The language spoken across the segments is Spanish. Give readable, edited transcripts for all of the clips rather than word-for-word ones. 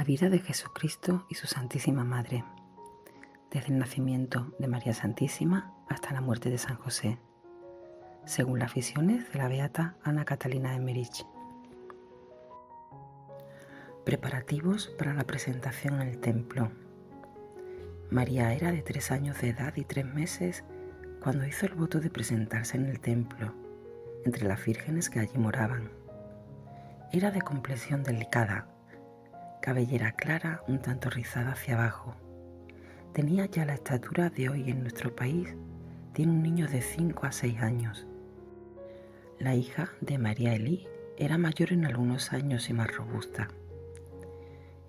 La vida de Jesucristo y su Santísima Madre, desde el nacimiento de María Santísima hasta la muerte de San José, según las visiones de la beata Ana Catalina Emmerich. Preparativos para la presentación en el templo. María era de 3 años de edad y 3 meses cuando hizo el voto de presentarse en el templo, entre las vírgenes que allí moraban. Era de complexión delicada, cabellera clara un tanto rizada hacia abajo. Tenía ya la estatura de hoy en nuestro país, tiene un niño de 5 a 6 años. La hija de María Elí era mayor en algunos años y más robusta.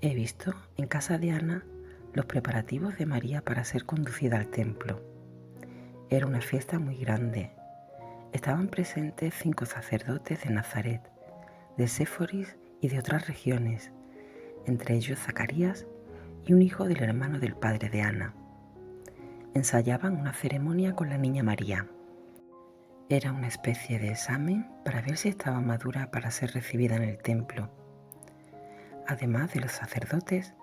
He visto en casa de Ana los preparativos de María para ser conducida al templo. Era una fiesta muy grande. Estaban presentes 5 sacerdotes de Nazaret, de Séforis y de otras regiones, entre ellos Zacarías y un hijo del hermano del padre de Ana. Ensayaban una ceremonia con la niña María. Era una especie de examen para ver si estaba madura para ser recibida en el templo. Además de los sacerdotes,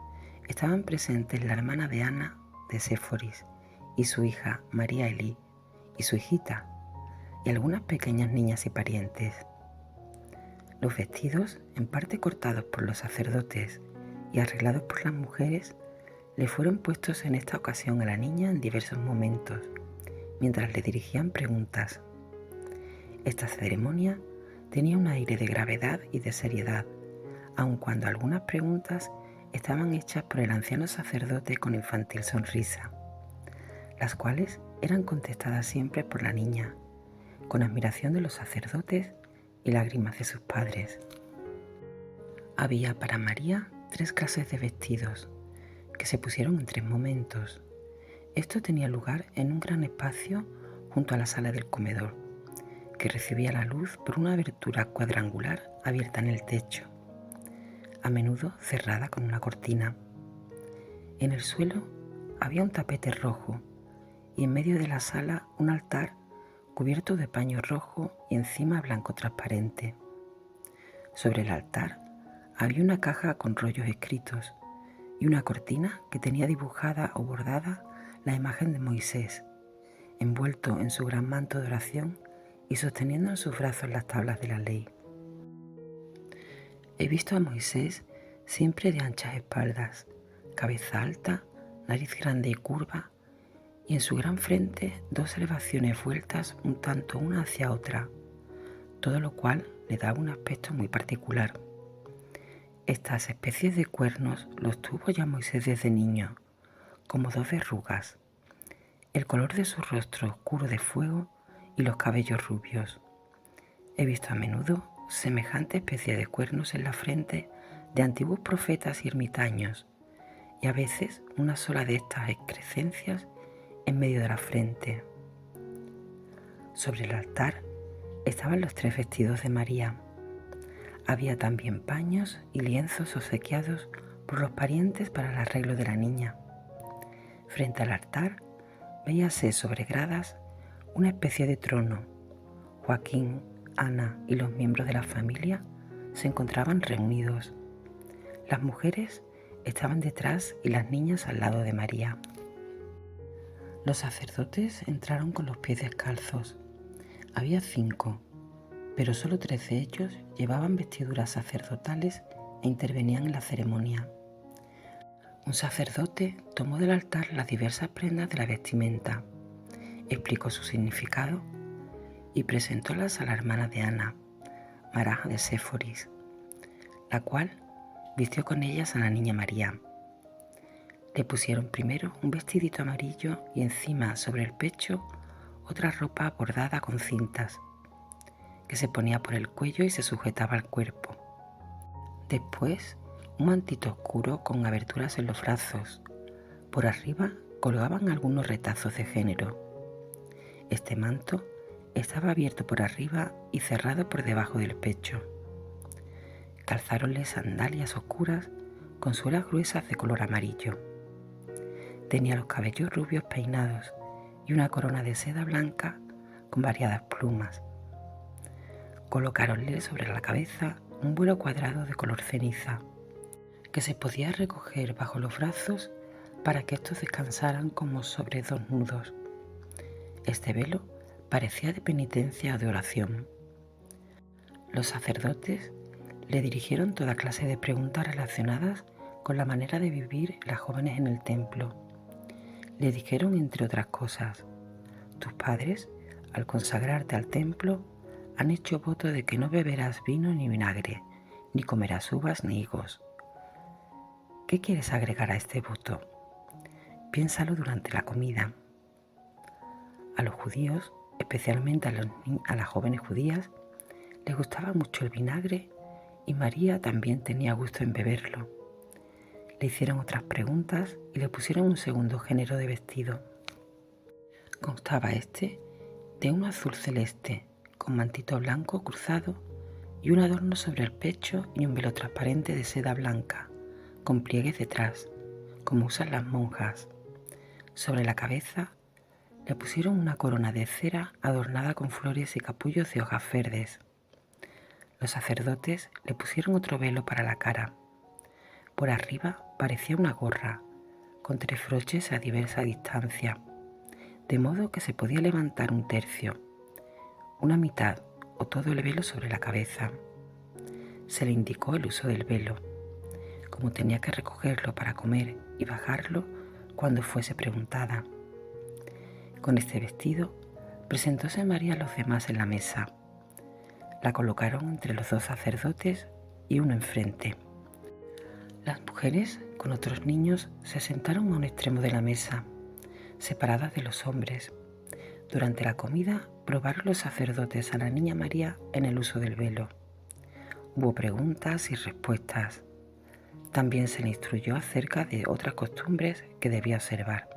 estaban presentes la hermana de Ana de Séforis y su hija María Elí y su hijita, y algunas pequeñas niñas y parientes. Los vestidos, en parte cortados por los sacerdotes y arreglados por las mujeres, le fueron puestos en esta ocasión a la niña en diversos momentos, mientras le dirigían preguntas. Esta ceremonia tenía un aire de gravedad y de seriedad, aun cuando algunas preguntas estaban hechas por el anciano sacerdote con infantil sonrisa, las cuales eran contestadas siempre por la niña, con admiración de los sacerdotes y lágrimas de sus padres. Había para María 3 clases de vestidos, que se pusieron en 3 momentos. Esto tenía lugar en un gran espacio junto a la sala del comedor, que recibía la luz por una abertura cuadrangular abierta en el techo, a menudo cerrada con una cortina. En el suelo había un tapete rojo y en medio de la sala un altar cubierto de paño rojo y encima blanco transparente. Sobre el altar había una caja con rollos escritos y una cortina que tenía dibujada o bordada la imagen de Moisés, envuelto en su gran manto de oración y sosteniendo en sus brazos las tablas de la ley. He visto a Moisés siempre de anchas espaldas, cabeza alta, nariz grande y curva, y en su gran frente 2 elevaciones vueltas un tanto una hacia otra, todo lo cual le daba un aspecto muy particular. Estas especies de cuernos los tuvo ya Moisés desde niño, como 2 verrugas, el color de su rostro oscuro de fuego y los cabellos rubios. He visto a menudo semejante especie de cuernos en la frente de antiguos profetas y ermitaños, y a veces una sola de estas excrescencias en medio de la frente. Sobre el altar estaban los 3 vestidos de María. Había también paños y lienzos obsequiados por los parientes para el arreglo de la niña. Frente al altar veíase sobre gradas una especie de trono. Joaquín, Ana y los miembros de la familia se encontraban reunidos. Las mujeres estaban detrás y las niñas al lado de María. Los sacerdotes entraron con los pies descalzos. Había 5, pero solo 3 de ellos llevaban vestiduras sacerdotales e intervenían en la ceremonia. Un sacerdote tomó del altar las diversas prendas de la vestimenta, explicó su significado y presentólas a la hermana de Ana, Maraja de Séforis, la cual vistió con ellas a la niña María. Le pusieron primero un vestidito amarillo y encima, sobre el pecho, otra ropa bordada con cintas, que se ponía por el cuello y se sujetaba al cuerpo. Después, un mantito oscuro con aberturas en los brazos. Por arriba colgaban algunos retazos de género. Este manto estaba abierto por arriba y cerrado por debajo del pecho. Calzáronle sandalias oscuras con suelas gruesas de color amarillo. Tenía los cabellos rubios peinados y una corona de seda blanca con variadas plumas. Colocáronle sobre la cabeza un vuelo cuadrado de color ceniza que se podía recoger bajo los brazos para que estos descansaran como sobre dos nudos. Este velo parecía de penitencia o de oración. Los sacerdotes le dirigieron toda clase de preguntas relacionadas con la manera de vivir las jóvenes en el templo. Le dijeron, entre otras cosas: tus padres, al consagrarte al templo, han hecho voto de que no beberás vino ni vinagre, ni comerás uvas ni higos. ¿Qué quieres agregar a este voto? Piénsalo durante la comida. A los judíos, especialmente a las jóvenes judías, les gustaba mucho el vinagre y María también tenía gusto en beberlo. Le hicieron otras preguntas y le pusieron un segundo género de vestido. Constaba este de un azul celeste, con mantito blanco cruzado y un adorno sobre el pecho y un velo transparente de seda blanca, con pliegues detrás, como usan las monjas. Sobre la cabeza le pusieron una corona de cera adornada con flores y capullos de hojas verdes. Los sacerdotes le pusieron otro velo para la cara. Por arriba parecía una gorra, con 3 broches a diversa distancia, de modo que se podía levantar un tercio, una mitad o todo el velo sobre la cabeza. Se le indicó el uso del velo, como tenía que recogerlo para comer y bajarlo cuando fuese preguntada. Con este vestido presentóse María a los demás en la mesa. La colocaron entre los 2 sacerdotes y uno enfrente. Las mujeres con otros niños se sentaron a un extremo de la mesa, separadas de los hombres. Durante la comida probaron los sacerdotes a la niña María en el uso del velo. Hubo preguntas y respuestas. También se le instruyó acerca de otras costumbres que debía observar.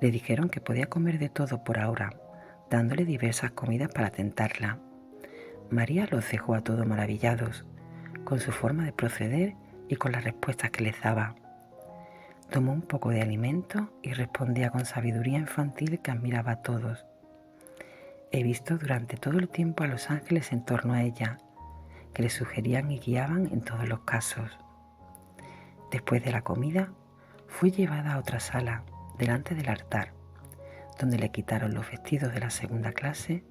Le dijeron que podía comer de todo por ahora, dándole diversas comidas para tentarla. María los dejó a todos maravillados, con su forma de proceder y con las respuestas que les daba. Tomó un poco de alimento y respondía con sabiduría infantil que admiraba a todos. He visto durante todo el tiempo a los ángeles en torno a ella, que le sugerían y guiaban en todos los casos. Después de la comida, fue llevada a otra sala, delante del altar, donde le quitaron los vestidos de la segunda clase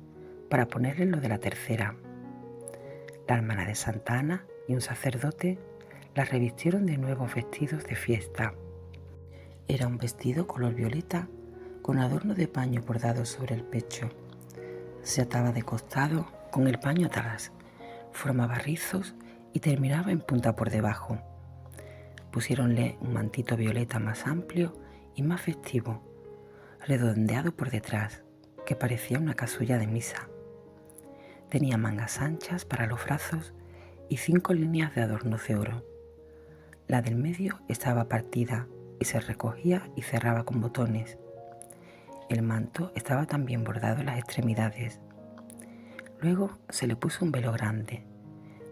para ponerle los de la tercera. La hermana de Santa Ana y un sacerdote la revistieron de nuevos vestidos de fiesta. Era un vestido color violeta con adorno de paño bordado sobre el pecho. Se ataba de costado con el paño atrás, formaba rizos y terminaba en punta por debajo. Pusiéronle un mantito violeta más amplio y más festivo, redondeado por detrás, que parecía una casulla de misa. Tenía mangas anchas para los brazos y 5 líneas de adornos de oro. La del medio estaba partida y se recogía y cerraba con botones. El manto estaba también bordado en las extremidades. Luego se le puso un velo grande.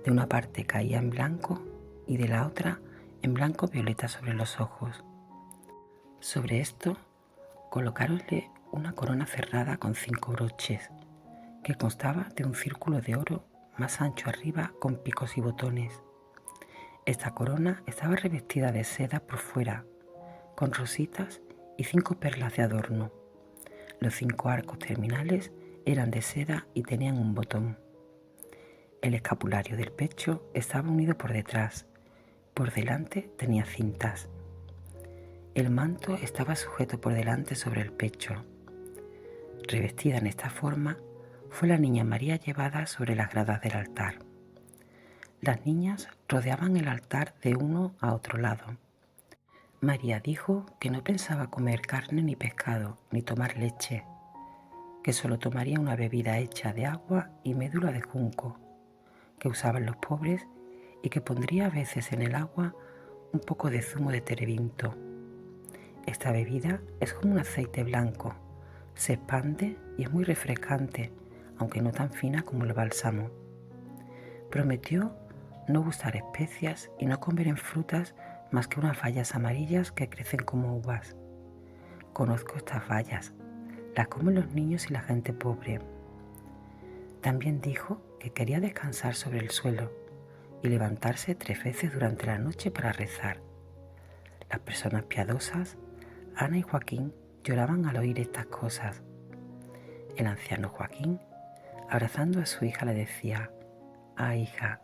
De una parte caía en blanco y de la otra en blanco violeta sobre los ojos. Sobre esto colocáronle una corona cerrada con 5 broches, que constaba de un círculo de oro más ancho arriba con picos y botones. Esta corona estaba revestida de seda por fuera, con rositas y 5 perlas de adorno. Los 5 arcos terminales eran de seda y tenían un botón. El escapulario del pecho estaba unido por detrás. Por delante tenía cintas. El manto estaba sujeto por delante sobre el pecho. Revestida en esta forma, fue la niña María llevada sobre las gradas del altar. Las niñas rodeaban el altar de uno a otro lado. María dijo que no pensaba comer carne ni pescado, ni tomar leche, que solo tomaría una bebida hecha de agua y médula de junco, que usaban los pobres, y que pondría a veces en el agua un poco de zumo de terebinto. Esta bebida es como un aceite blanco, se expande y es muy refrescante, aunque no tan fina como el bálsamo. Prometió no gustar especias y no comer en frutas más que unas bayas amarillas que crecen como uvas. Conozco estas bayas, las comen los niños y la gente pobre. También dijo que quería descansar sobre el suelo, y levantarse 3 veces durante la noche para rezar. Las personas piadosas, Ana y Joaquín, lloraban al oír estas cosas. El anciano Joaquín, abrazando a su hija, le decía: «Ah, hija,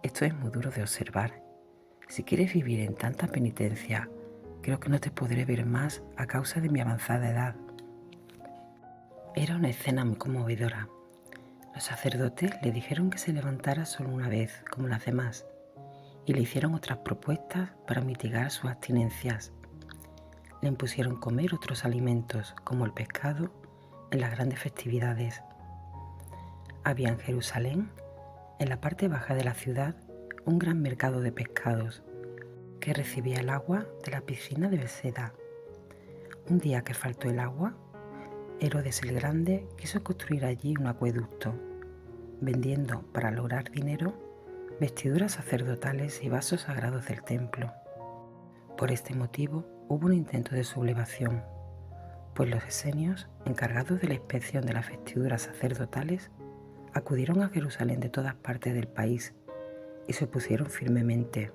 esto es muy duro de observar. Si quieres vivir en tanta penitencia, creo que no te podré ver más a causa de mi avanzada edad». Era una escena muy conmovedora. Los sacerdotes le dijeron que se levantara solo una vez, como las demás, y le hicieron otras propuestas para mitigar sus abstinencias. Le impusieron comer otros alimentos, como el pescado, en las grandes festividades. Había en Jerusalén, en la parte baja de la ciudad, un gran mercado de pescados, que recibía el agua de la piscina de Beseda. Un día que faltó el agua, Herodes el Grande quiso construir allí un acueducto, vendiendo para lograr dinero vestiduras sacerdotales y vasos sagrados del templo. Por este motivo hubo un intento de sublevación, pues los esenios, encargados de la inspección de las vestiduras sacerdotales, acudieron a Jerusalén de todas partes del país y se opusieron firmemente.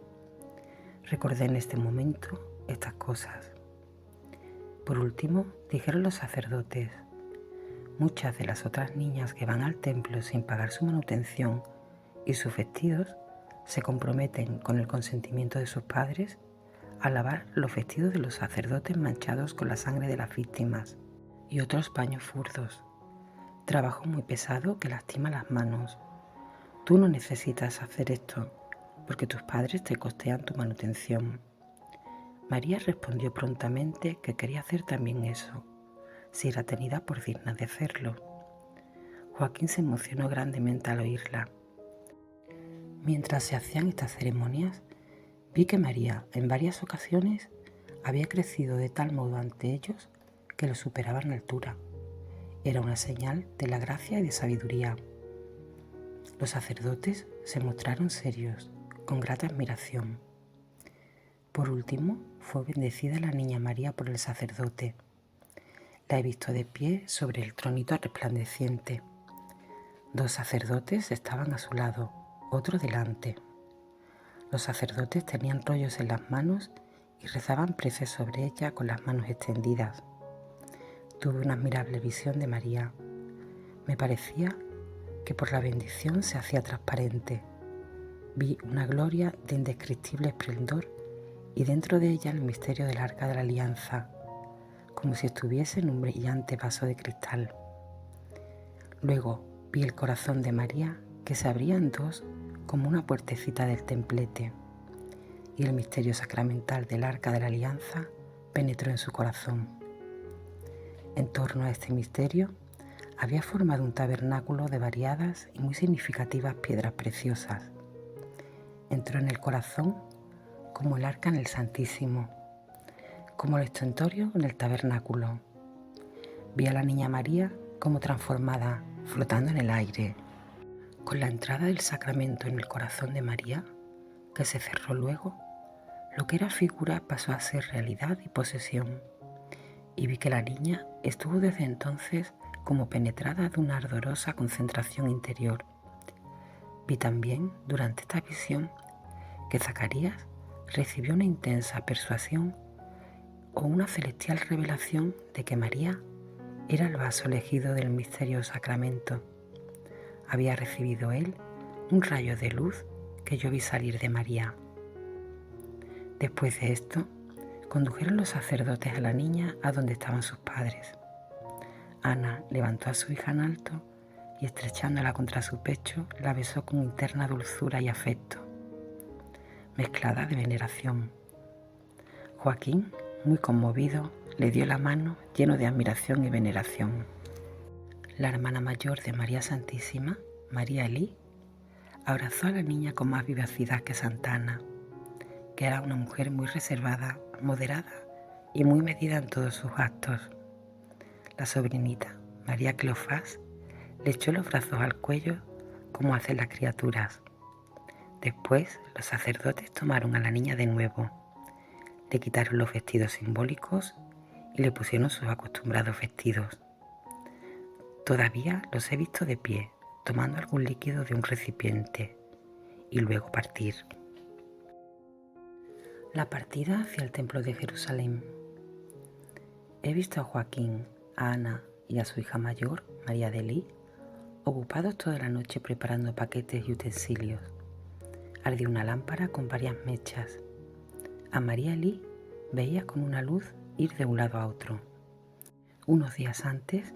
Recordé en este momento estas cosas. Por último, dijeron los sacerdotes: «Muchas de las otras niñas que van al templo sin pagar su manutención y sus vestidos se comprometen, con el consentimiento de sus padres, a lavar los vestidos de los sacerdotes manchados con la sangre de las víctimas y otros paños furdos. Trabajo muy pesado que lastima las manos. Tú no necesitas hacer esto, porque tus padres te costean tu manutención». María respondió prontamente que quería hacer también eso, si era tenida por digna de hacerlo. Joaquín se emocionó grandemente al oírla. Mientras se hacían estas ceremonias, vi que María, en varias ocasiones, había crecido de tal modo ante ellos que lo superaban en altura. Era una señal de la gracia y de sabiduría. Los sacerdotes se mostraron serios, con grata admiración. Por último, fue bendecida la niña María por el sacerdote. La he visto de pie sobre el tronito resplandeciente. 2 sacerdotes estaban a su lado, otro delante. Los sacerdotes tenían rollos en las manos y rezaban preces sobre ella con las manos extendidas. Tuve una admirable visión de María. Me parecía que por la bendición se hacía transparente. Vi una gloria de indescriptible esplendor y dentro de ella el misterio del Arca de la Alianza, como si estuviese en un brillante vaso de cristal. Luego vi el corazón de María, que se abría en 2 como una puertecita del templete, y el misterio sacramental del Arca de la Alianza penetró en su corazón. En torno a este misterio había formado un tabernáculo de variadas y muy significativas piedras preciosas. Entró en el corazón como el arca en el Santísimo, como el estentorio en el tabernáculo. Vi a la niña María como transformada, flotando en el aire. Con la entrada del sacramento en el corazón de María, que se cerró luego, lo que era figura pasó a ser realidad y posesión, y vi que la niña estuvo desde entonces como penetrada de una ardorosa concentración interior. Vi también, durante esta visión, que Zacarías recibió una intensa persuasión o una celestial revelación de que María era el vaso elegido del misterio sacramento. Había recibido él un rayo de luz que yo vi salir de María. Después de esto, condujeron los sacerdotes a la niña a donde estaban sus padres. Ana levantó a su hija en alto y, estrechándola contra su pecho, la besó con interna dulzura y afecto, mezclada de veneración. Joaquín, muy conmovido, le dio la mano, lleno de admiración y veneración. La hermana mayor de María Santísima, María Elí, abrazó a la niña con más vivacidad que Santa Ana, que era una mujer muy reservada, moderada y muy medida en todos sus actos. La sobrinita, María Cleofás, le echó los brazos al cuello como hacen las criaturas. Después, los sacerdotes tomaron a la niña de nuevo, le quitaron los vestidos simbólicos y le pusieron sus acostumbrados vestidos. Todavía los he visto de pie, tomando algún líquido de un recipiente, y luego partir. La partida hacia el templo de Jerusalén. He visto a Joaquín, a Ana y a su hija mayor, María de Lee, ocupados toda la noche preparando paquetes y utensilios. Ardía una lámpara con varias mechas. A María Lee veía con una luz ir de un lado a otro. Unos días antes,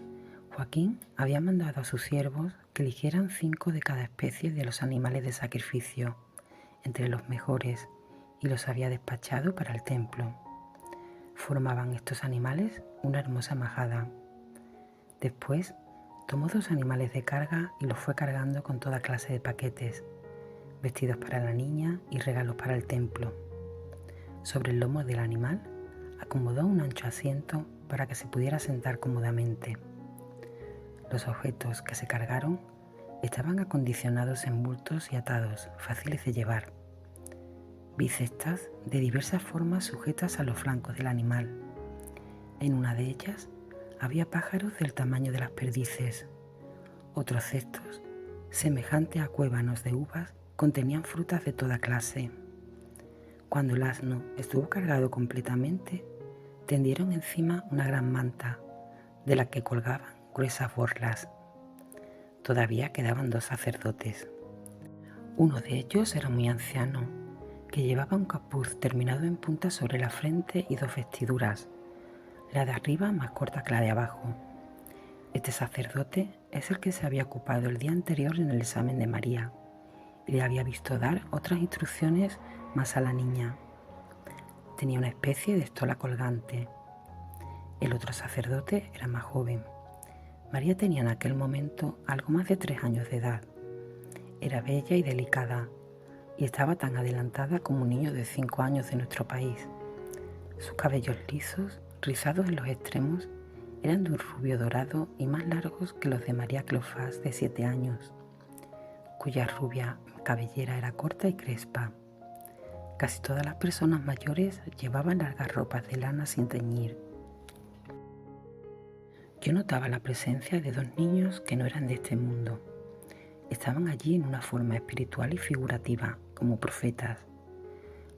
Joaquín había mandado a sus siervos que eligieran 5 de cada especie de los animales de sacrificio, entre los mejores, y los había despachado para el templo. Formaban estos animales una hermosa majada. Después, tomó 2 animales de carga y los fue cargando con toda clase de paquetes, vestidos para la niña y regalos para el templo. Sobre el lomo del animal acomodó un ancho asiento para que se pudiera sentar cómodamente. Los objetos que se cargaron estaban acondicionados en bultos y atados, fáciles de llevar. Vi cestas de diversas formas sujetas a los flancos del animal. En una de ellas había pájaros del tamaño de las perdices. Otros cestos, semejantes a cuévanos de uvas, contenían frutas de toda clase. Cuando el asno estuvo cargado completamente, tendieron encima una gran manta, de la que colgaban gruesas borlas. Todavía quedaban 2 sacerdotes. Uno de ellos era muy anciano, que llevaba un capuz terminado en punta sobre la frente y 2 vestiduras, la de arriba más corta que la de abajo. Este sacerdote es el que se había ocupado el día anterior en el examen de María y le había visto dar otras instrucciones más a la niña. Tenía una especie de estola colgante. El otro sacerdote era más joven. María tenía en aquel momento algo más de 3 años de edad. Era bella y delicada y estaba tan adelantada como un niño de 5 años de nuestro país. Sus cabellos lisos, rizados en los extremos, eran de un rubio dorado y más largos que los de María Cleofás, de 7 años, cuya rubia cabellera era corta y crespa. Casi todas las personas mayores llevaban largas ropas de lana sin teñir. Yo notaba la presencia de 2 niños que no eran de este mundo. Estaban allí en una forma espiritual y figurativa, como profetas.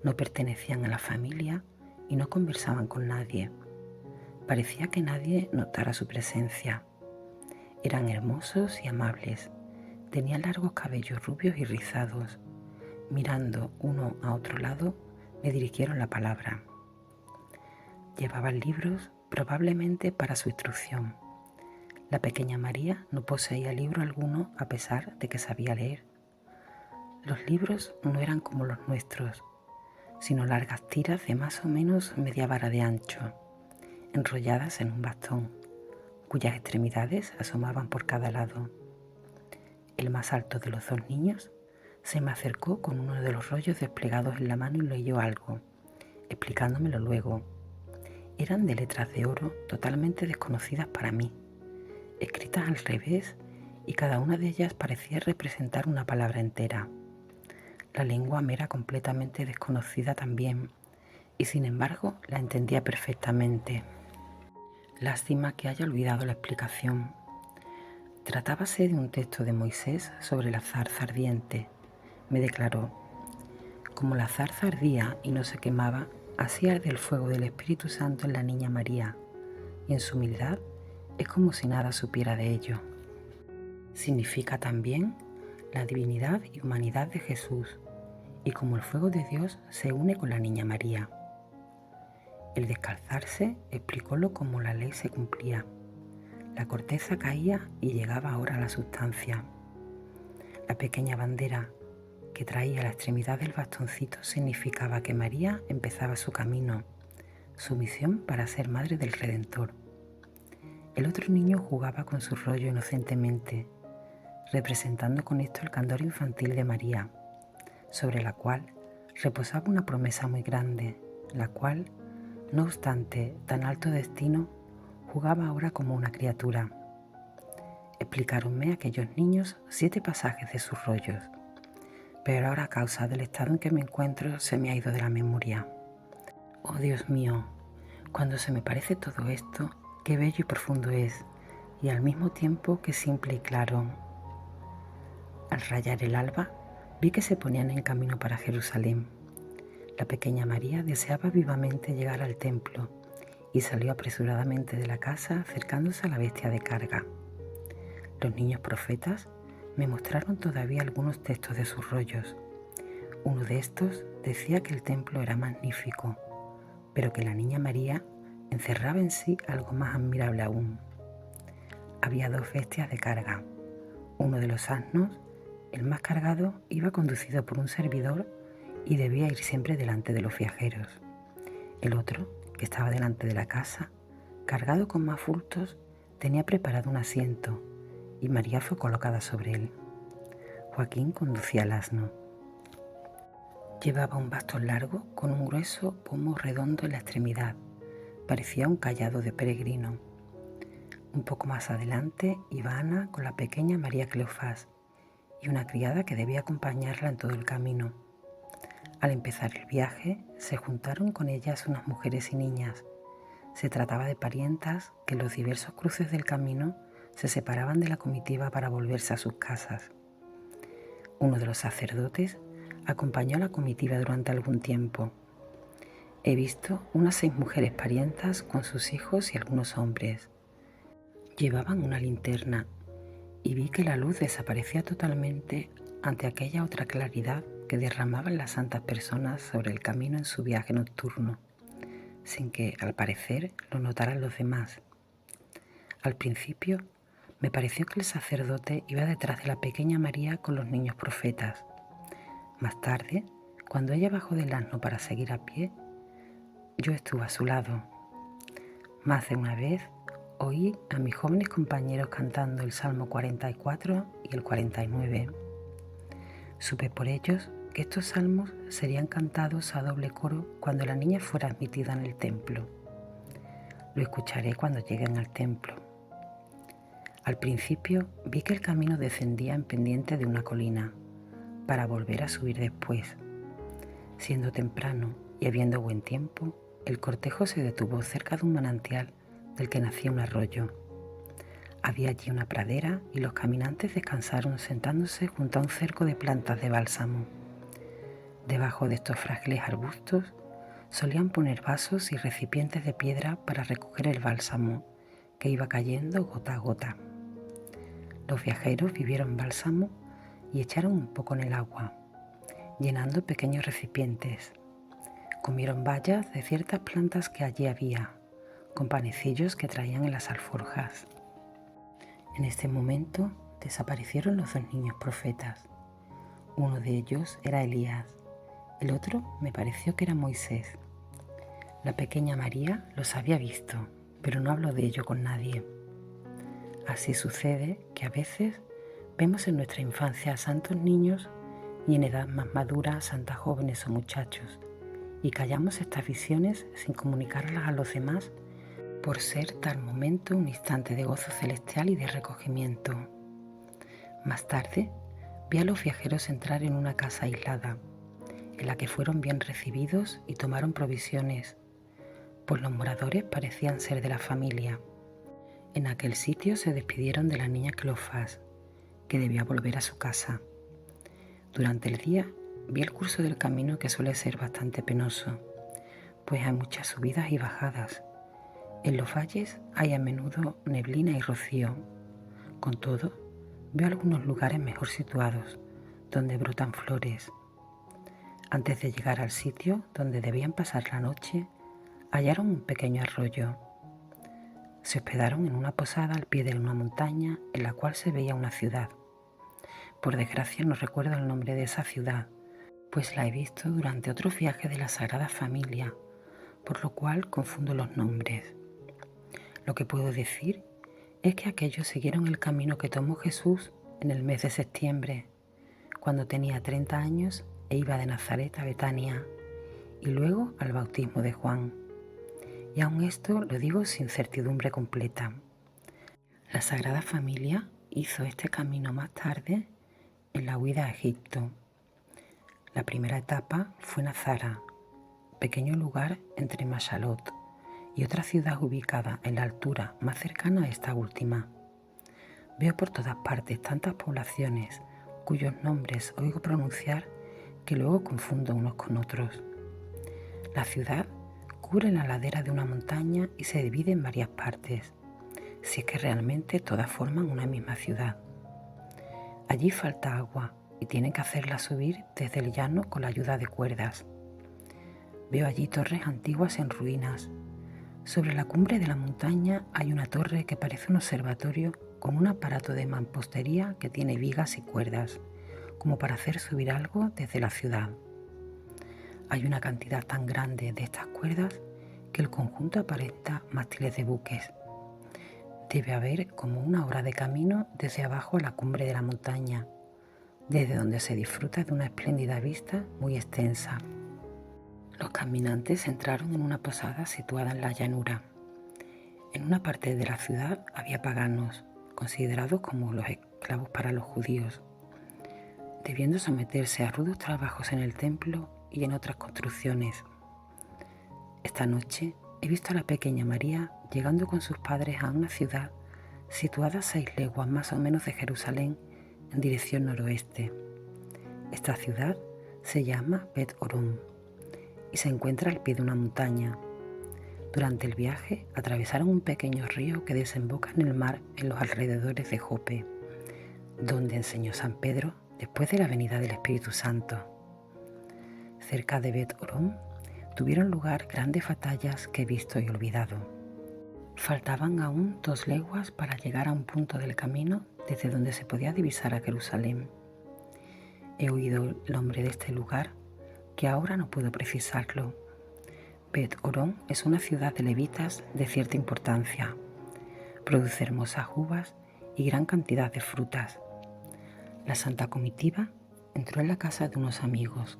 No pertenecían a la familia y no conversaban con nadie. Parecía que nadie notara su presencia. Eran hermosos y amables. Tenían largos cabellos rubios y rizados. Mirando uno a otro lado, me dirigieron la palabra. Llevaban libros, probablemente para su instrucción. La pequeña María no poseía libro alguno a pesar de que sabía leer. Los libros no eran como los nuestros, sino largas tiras de más o menos media vara de ancho, enrolladas en un bastón, cuyas extremidades asomaban por cada lado. El más alto de los 2 niños se me acercó con uno de los rollos desplegados en la mano y leyó algo, explicándomelo luego. Eran de letras de oro totalmente desconocidas para mí, escritas al revés, y cada una de ellas parecía representar una palabra entera. La lengua me era completamente desconocida también, y sin embargo la entendía perfectamente. Lástima que haya olvidado la explicación. Tratábase de un texto de Moisés sobre la zarza ardiente. Me declaró: como la zarza ardía y no se quemaba, así arde el fuego del Espíritu Santo en la niña María, y en su humildad es como si nada supiera de ello. Significa también la divinidad y humanidad de Jesús, y como el fuego de Dios se une con la niña María. El descalzarse explicólo como la ley se cumplía. La corteza caía y llegaba ahora a la sustancia. La pequeña bandera que traía a la extremidad del bastoncito significaba que María empezaba su camino, su misión para ser madre del Redentor. El otro niño jugaba con su rollo inocentemente, representando con esto el candor infantil de María, sobre la cual reposaba una promesa muy grande, la cual, no obstante tan alto destino, jugaba ahora como una criatura. Explicáronme aquellos niños 7 pasajes de sus rollos, pero ahora a causa del estado en que me encuentro se me ha ido de la memoria. Oh Dios mío, cuando se me parece todo esto, qué bello y profundo es, y al mismo tiempo qué simple y claro. Al rayar el alba, Vi que se ponían en camino para Jerusalén. La pequeña María deseaba vivamente llegar al templo y salió apresuradamente de la casa acercándose a la bestia de carga. Los niños profetas me mostraron todavía algunos textos de sus rollos. Uno de estos decía que el templo era magnífico, pero que la niña María encerraba en sí algo más admirable aún. Había dos bestias de carga. Uno de los asnos, el más cargado, iba conducido por un servidor y debía ir siempre delante de los viajeros. El otro, que estaba delante de la casa, cargado con más bultos, tenía preparado un asiento y María fue colocada sobre él. Joaquín conducía el asno. Llevaba un bastón largo con un grueso pomo redondo en la extremidad. Parecía un cayado de peregrino. Un poco más adelante iba Ana con la pequeña María Cleofás y una criada que debía acompañarla en todo el camino. Al empezar el viaje, se juntaron con ellas unas mujeres y niñas. Se trataba de parientas que en los diversos cruces del camino se separaban de la comitiva para volverse a sus casas. Uno de los sacerdotes acompañó a la comitiva durante algún tiempo. He visto unas 6 mujeres parientas con sus hijos y algunos hombres. Llevaban una linterna y vi que la luz desaparecía totalmente ante aquella otra claridad que derramaban las santas personas sobre el camino en su viaje nocturno, sin que, al parecer, lo notaran los demás. Al principio, me pareció que el sacerdote iba detrás de la pequeña María con los niños profetas. Más tarde, cuando ella bajó del asno para seguir a pie, yo estuve a su lado. Más de una vez oí a mis jóvenes compañeros cantando el Salmo 44 y el 49. Supe por ellos que estos salmos serían cantados a doble coro cuando la niña fuera admitida en el templo. Lo escucharé cuando lleguen al templo. Al principio vi que el camino descendía en pendiente de una colina, para volver a subir después. Siendo temprano y habiendo buen tiempo, el cortejo se detuvo cerca de un manantial del que nacía un arroyo. Había allí una pradera y los caminantes descansaron sentándose junto a un cerco de plantas de bálsamo. Debajo de estos frágiles arbustos solían poner vasos y recipientes de piedra para recoger el bálsamo que iba cayendo gota a gota. Los viajeros bebieron bálsamo y echaron un poco en el agua, llenando pequeños recipientes. Comieron bayas de ciertas plantas que allí había, con panecillos que traían en las alforjas. En este momento desaparecieron los 2 niños profetas. Uno de ellos era Elías, el otro me pareció que era Moisés. La pequeña María los había visto, pero no habló de ello con nadie. Así sucede que a veces vemos en nuestra infancia a santos niños y en edad más madura a santas jóvenes o muchachos, y callamos estas visiones sin comunicarlas a los demás por ser tal momento un instante de gozo celestial y de recogimiento. Más tarde vi a los viajeros entrar en una casa aislada, en la que fueron bien recibidos y tomaron provisiones, pues los moradores parecían ser de la familia. En aquel sitio se despidieron de la niña Cleofás, que debía volver a su casa. Durante el día vi el curso del camino, que suele ser bastante penoso, pues hay muchas subidas y bajadas. En los valles hay a menudo neblina y rocío. Con todo, veo algunos lugares mejor situados, donde brotan flores. Antes de llegar al sitio donde debían pasar la noche, hallaron un pequeño arroyo. Se hospedaron en una posada al pie de una montaña en la cual se veía una ciudad. Por desgracia no recuerdo el nombre de esa ciudad, pues la he visto durante otros viajes de la Sagrada Familia, por lo cual confundo los nombres. Lo que puedo decir es que aquellos siguieron el camino que tomó Jesús en el mes de septiembre, cuando tenía 30 años e iba de Nazaret a Betania, y luego al bautismo de Juan. Y aun esto lo digo sin certidumbre completa. La Sagrada Familia hizo este camino más tarde en la huida a Egipto. La primera etapa fue Nazara, pequeño lugar entre Mashalot y otra ciudad ubicada en la altura más cercana a esta última. Veo por todas partes tantas poblaciones, cuyos nombres oigo pronunciar que luego confundo unos con otros. La ciudad cubre la ladera de una montaña y se divide en varias partes, si es que realmente todas forman una misma ciudad. Allí falta agua y tienen que hacerla subir desde el llano con la ayuda de cuerdas. Veo allí torres antiguas en ruinas. Sobre la cumbre de la montaña hay una torre que parece un observatorio con un aparato de mampostería que tiene vigas y cuerdas, como para hacer subir algo desde la ciudad. Hay una cantidad tan grande de estas cuerdas que el conjunto aparenta mástiles de buques. Debe haber como una hora de camino desde abajo a la cumbre de la montaña, desde donde se disfruta de una espléndida vista muy extensa. Los caminantes entraron en una posada situada en la llanura. En una parte de la ciudad había paganos, considerados como los esclavos para los judíos, debiendo someterse a rudos trabajos en el templo y en otras construcciones. Esta noche he visto a la pequeña María llegando con sus padres a una ciudad situada a 6 leguas más o menos de Jerusalén en dirección noroeste. Esta ciudad se llama Bet Horon y se encuentra al pie de una montaña. Durante el viaje atravesaron un pequeño río que desemboca en el mar en los alrededores de Jope, donde enseñó San Pedro después de la venida del Espíritu Santo. Cerca de Bet Horon tuvieron lugar grandes batallas que he visto y olvidado. Faltaban aún 2 leguas para llegar a un punto del camino desde donde se podía divisar a Jerusalén. He oído el nombre de este lugar, que ahora no puedo precisarlo. Bet Horon es una ciudad de levitas de cierta importancia. Produce hermosas uvas y gran cantidad de frutas. La Santa Comitiva entró en la casa de unos amigos,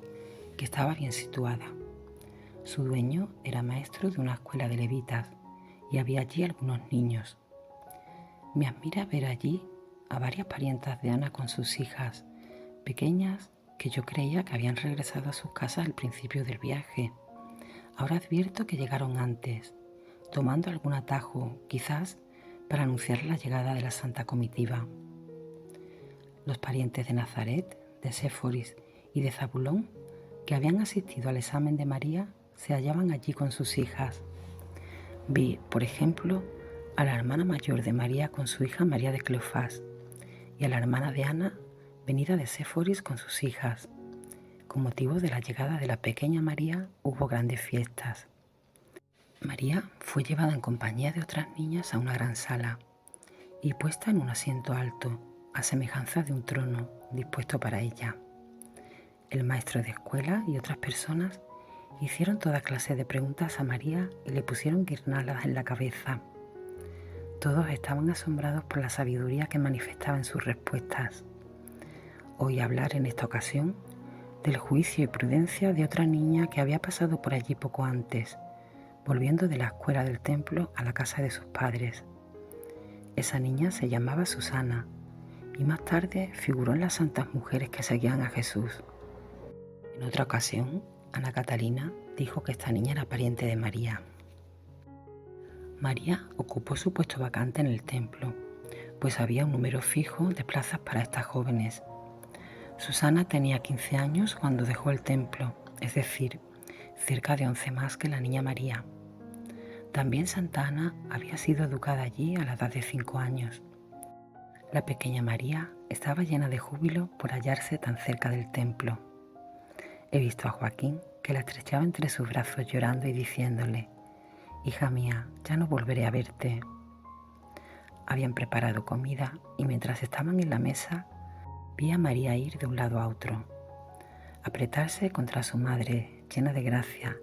que estaba bien situada. Su dueño era maestro de una escuela de levitas y había allí algunos niños. Me admira ver allí a varias parientas de Ana con sus hijas, pequeñas que yo creía que habían regresado a sus casas al principio del viaje. Ahora advierto que llegaron antes, tomando algún atajo, quizás para anunciar la llegada de la Santa Comitiva. Los parientes de Nazaret, de Séforis y de Zabulón, que habían asistido al examen de María, se hallaban allí con sus hijas. Vi, por ejemplo, a la hermana mayor de María con su hija María de Cleofás y a la hermana de Ana, venida de Séforis con sus hijas. Con motivo de la llegada de la pequeña María hubo grandes fiestas. María fue llevada en compañía de otras niñas a una gran sala y puesta en un asiento alto, a semejanza de un trono dispuesto para ella. El maestro de escuela y otras personas hicieron toda clase de preguntas a María y le pusieron guirnaldas en la cabeza. Todos estaban asombrados por la sabiduría que manifestaba en sus respuestas. Oí hablar en esta ocasión del juicio y prudencia de otra niña que había pasado por allí poco antes, volviendo de la escuela del templo a la casa de sus padres. Esa niña se llamaba Susana y más tarde figuró en las santas mujeres que seguían a Jesús. En otra ocasión, Ana Catalina dijo que esta niña era pariente de María. María ocupó su puesto vacante en el templo, pues había un número fijo de plazas para estas jóvenes. Susana tenía 15 años cuando dejó el templo, es decir, cerca de 11 más que la niña María. También Santa Ana había sido educada allí a la edad de 5 años. La pequeña María estaba llena de júbilo por hallarse tan cerca del templo. He visto a Joaquín, que la estrechaba entre sus brazos llorando y diciéndole: «Hija mía, ya no volveré a verte». Habían preparado comida y mientras estaban en la mesa, vi a María ir de un lado a otro, apretarse contra su madre, llena de gracia,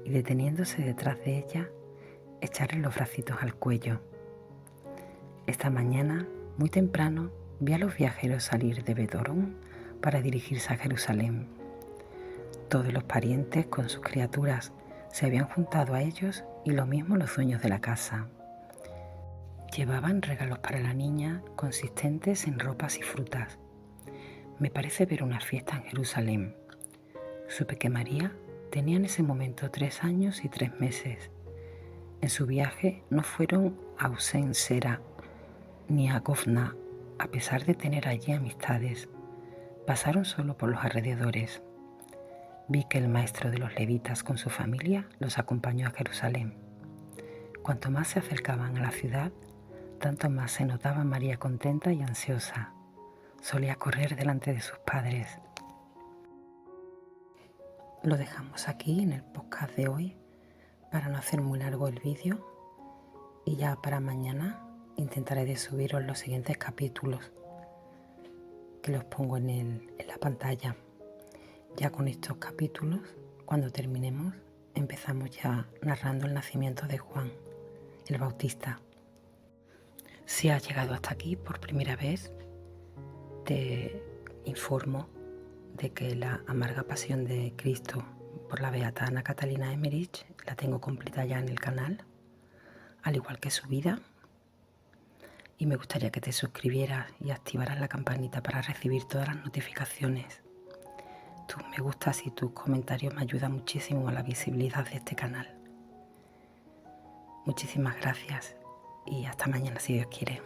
y deteniéndose detrás de ella, echarle los bracitos al cuello. Esta mañana, muy temprano, vi a los viajeros salir de Bet Horon para dirigirse a Jerusalén. Todos los parientes con sus criaturas se habían juntado a ellos y lo mismo los dueños de la casa. Llevaban regalos para la niña consistentes en ropas y frutas. Me parece ver una fiesta en Jerusalén. Supe que María tenía en ese momento 3 años y 3 meses. En su viaje no fueron a Usen Sera ni a Govna, a pesar de tener allí amistades. Pasaron solo por los alrededores. Vi que el maestro de los levitas con su familia los acompañó a Jerusalén. Cuanto más se acercaban a la ciudad, tanto más se notaba María contenta y ansiosa. Solía correr delante de sus padres. Lo dejamos aquí en el podcast de hoy para no hacer muy largo el vídeo, y ya para mañana intentaré de subiros los siguientes capítulos que los pongo en la pantalla. Ya con estos capítulos, cuando terminemos, empezamos ya narrando el nacimiento de Juan el Bautista. Si has llegado hasta aquí por primera vez, te informo de que la amarga pasión de Cristo por la beata Ana Catalina Emmerich la tengo completa ya en el canal, al igual que su vida, y me gustaría que te suscribieras y activaras la campanita para recibir todas las notificaciones. Tus me gustas y tus comentarios me ayudan muchísimo a la visibilidad de este canal. Muchísimas gracias y hasta mañana si Dios quiere.